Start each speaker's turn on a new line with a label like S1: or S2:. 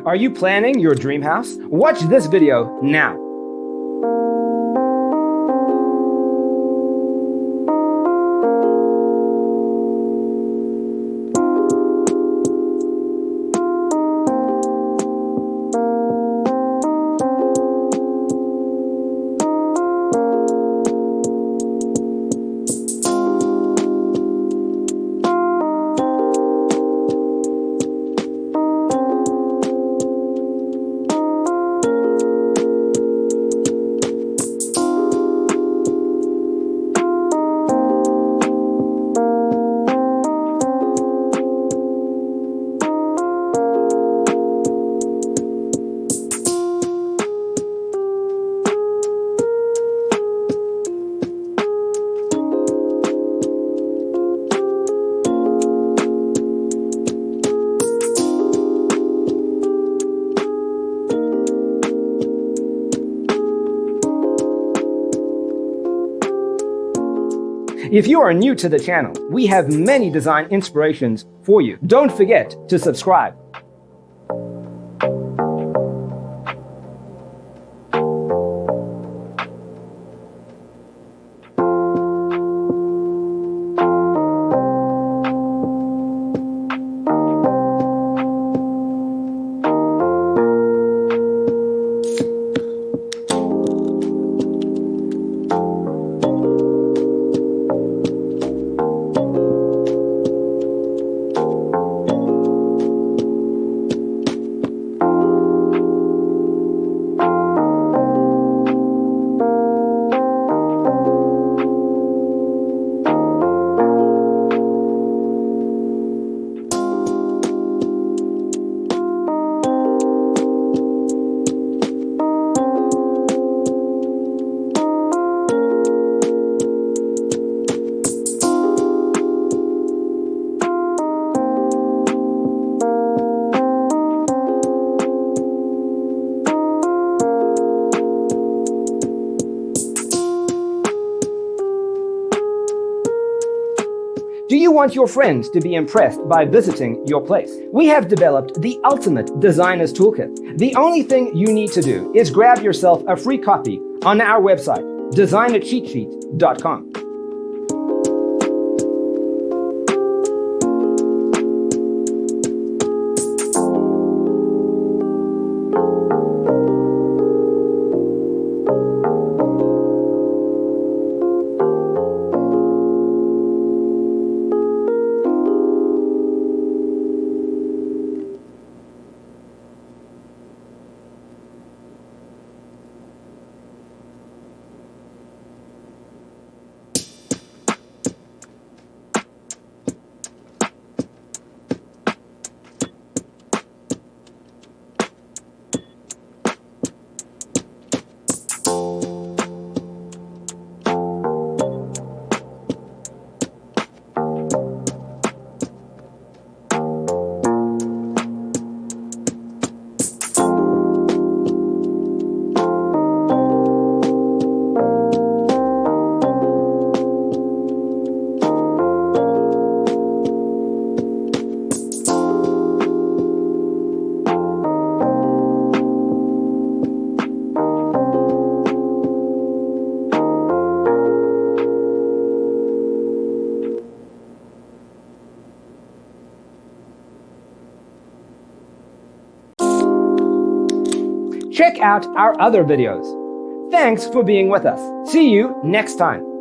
S1: Are you planning your dream house? Watch this video now. If you are new to the channel, we have many design inspirations for you. Don't forget to subscribe. Do you want your friends to be impressed by visiting your place? We have developed the ultimate designer's toolkit. The only thing you need to do is grab yourself a free copy on our website, designercheatsheet.com. Check out our other videos. Thanks for being with us. See you next time.